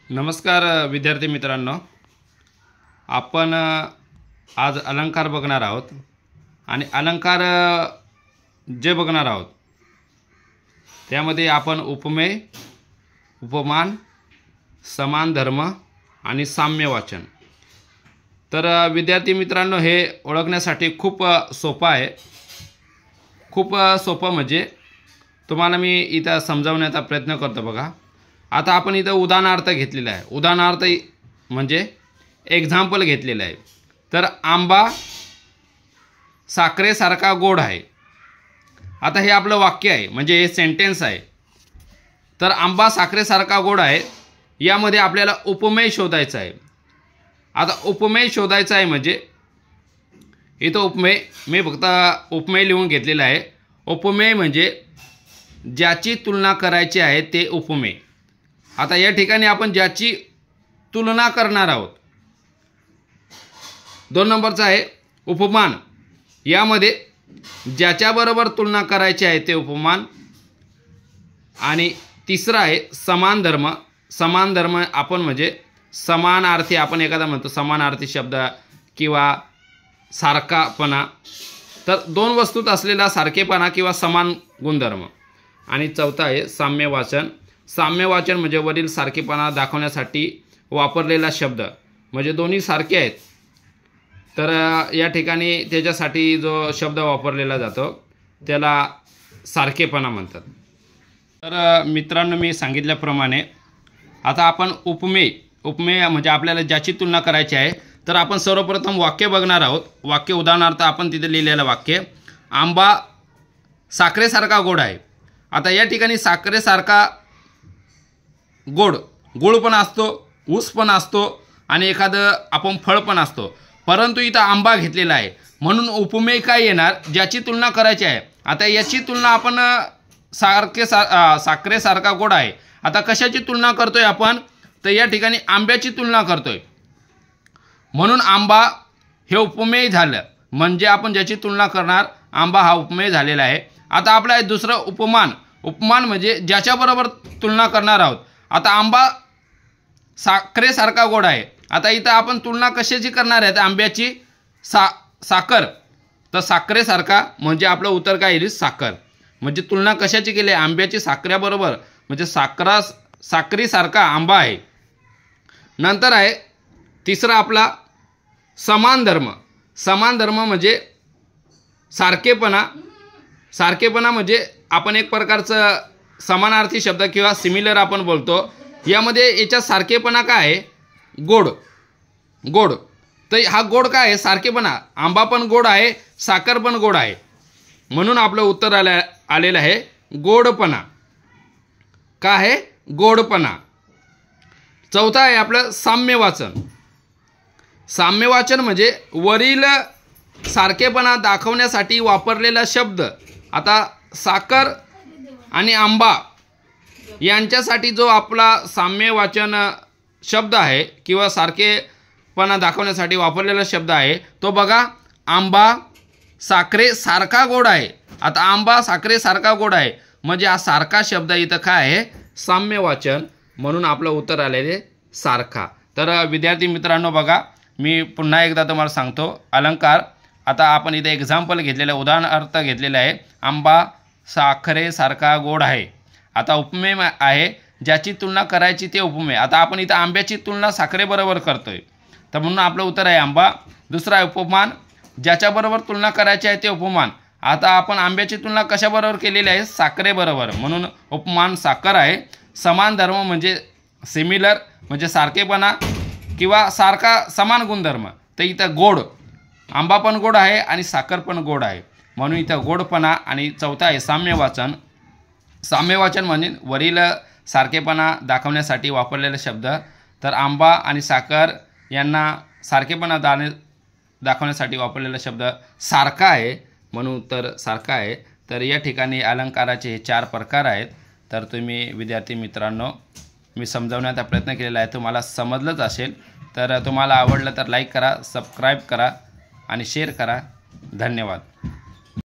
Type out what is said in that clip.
नमस्कार विद्यार्थी मित्रांनो, आपण आज अलंकार बघणार आहोत आणि अलंकार जे बघणार आहोत त्यामध्ये आपण उपमेय, उपमान, समान धर्म आणि साम्य वाचन। तर विद्यार्थी मित्रांनो, हे ओळखण्यासाठी खूप सोपं आहे। खूप सोपं म्हणजे तुम्हाला मी इथं समजावण्याचा प्रयत्न करतो। बघा, आता आपण इथं उदाहरणार्थ घेतलेला आहे। उदाहरणार्थ म्हणजे एक्झाम्पल घेतलेलं आहे। तर आंबा साखरेसारखा गोड आहे। आता हे आपलं वाक्य आहे, म्हणजे हे सेंटेन्स आहे। तर आंबा साखरेसारखा गोड आहे, यामध्ये आपल्याला उपमेय शोधायचा आहे। आता उपमेय शोधायचा आहे म्हणजे इथं उपमेय मी फक्त उपमेय लिहून घेतलेला आहे। उपमेय म्हणजे ज्याची तुलना करायची आहे ते उपमेय। आता या ठिकाणी आपण ज्याची तुलना करणार आहोत। 2 नंबरचा आहे उपमान, यामध्ये ज्याच्याबरोबर तुलना करायची आहे ते उपमान। आणि तिसरा आहे समान धर्म। समान धर्म आपण म्हणजे समानार्थी, आपण एखादा म्हणतो समानार्थी शब्द किंवा सारखापणा, तर 2 वस्तूत असलेला सारखेपणा किंवा समान गुणधर्म। आणि चौथा आहे साम्य वाचन। साम्य वाचन म्हणजे वरील सारखेपणा दाखवण्यासाठी वापरलेला शब्द, म्हणजे दोन्ही सारखे आहेत तर या ठिकाणी त्याच्यासाठी जो शब्द वापरलेला जातो त्याला सारखेपणा म्हणतात। तर मित्रांनो, मी सांगितल्याप्रमाणे आता आपण उपमेय म्हणजे आपल्याला ज्याची तुलना करायची आहे, तर आपण सर्वप्रथम वाक्य बघणार आहोत। वाक्य उदाहरणार्थ आपण तिथे लिहिलेलं वाक्य, आंबा साखरेसारखा गोड आहे। आता या ठिकाणी साखरेसारखा गोड पण असतो, ऊस पण असतो आणि एखादं आपण फळ पण असतो, परंतु इथं आंबा घेतलेला आहे म्हणून उपमेय काय येणार, ज्याची तुलना करायची आहे। आता याची तुलना आपण साखरेसारखा गोड आहे। आता कशाची तुलना करतोय आपण, तर या ठिकाणी आंब्याची तुलना करतोय म्हणून आंबा हे उपमेय झालं, म्हणजे आपण ज्याची तुलना करणार आंबा हा उपमेय झालेला आहे। आता आपला दुसरं उपमान म्हणजे ज्याच्याबरोबर तुलना करणार आहोत। आता आंबा साखरेसारखा गोड आहे। आता इथं आपण तुलना कशाची करणार आहे, आंब्याची साखर, तर साखरेसारखा म्हणजे आपलं उत्तर काय येईल, साखर। म्हणजे तुलना कशाची केली आहे, आंब्याची साखरेबरोबर, म्हणजे साखरेसारखा आंबा आहे। नंतर आहे तिसरा आपला समान धर्म। समान धर्म म्हणजे सारखेपणा म्हणजे आपण एक प्रकारचं समानार्थी शब्द किंवा सिमिलर आपण बोलतो। यामध्ये याचा सारखेपणा काय आहे, गोड। तर हा गोड काय आहे, सारखेपणा। आंबा पण गोड आहे, साखर पण गोड आहे, म्हणून आपलं उत्तर आलेलं आहे गोडपणा। काय आहे, गोडपणा। चौथा आहे आपलं साम्य वाचन। साम्य वाचन म्हणजे वरील सारखेपणा दाखवण्यासाठी वापरलेला शब्द। आता साखर आणि आंबा यांच्यासाठी जो आपला साम्य वाचन शब्द आहे किंवा सारखेपणा दाखवण्यासाठी वापरलेला शब्द आहे तो बघा, आंबा साखरेसारखा गोड आहे। आता आंबा साखरेसारखा गोड आहे म्हणजे हा सारखा शब्द इथं काय आहे, साम्य वाचन, म्हणून आपलं उत्तर आलेले सारखा। तर विद्यार्थी मित्रांनो, बघा मी पुन्हा एकदा तुम्हाला सांगतो, अलंकार आता आपण इथे एक्झाम्पल घेतलेलं आहे, उदाहरणार्थ घेतलेलं आहे, आंबा साखरेसारखा गोड आहे। आता उपमेय आहे ज्याची तुलना करायची ते उपमेय। आता आपण इथं आंब्याची तुलना साखरेबरोबर करतोय, तर म्हणून आपलं उत्तर आहे आंबा। दुसरा आहे उपमान, ज्याच्याबरोबर तुलना करायची आहे ते उपमान। आता आपण आंब्याची तुलना कशाबरोबर केलेली आहे, साखरेबरोबर, म्हणून उपमान साखर आहे। समान धर्म म्हणजे सिमिलर, म्हणजे सारखेपणा किंवा सारखा समान गुणधर्म, तर इथं गोड, आंबा पण गोड आहे आणि साखर पण गोड आहे, म्हणून इथं गोडपणा। आणि चौथा आहे साम्य वाचन। साम्य वाचन म्हणजे वरील सारखेपणा दाखवण्यासाठी वापरलेले शब्द। तर आंबा आणि साखर यांना सारखेपणा दाखवण्यासाठी वापरलेला शब्द सारखा आहे, म्हणून उत्तर सारखा आहे। तर या ठिकाणी अलंकाराचे हे 4 प्रकार आहेत। तर तुम्ही विद्यार्थी मित्रांनो, मी समजावण्याचा प्रयत्न केलेला आहे, तुम्हाला समजलंच असेल। तर तुम्हाला आवडलं तर लाईक करा, सबस्क्राईब करा आणि शेअर करा। धन्यवाद।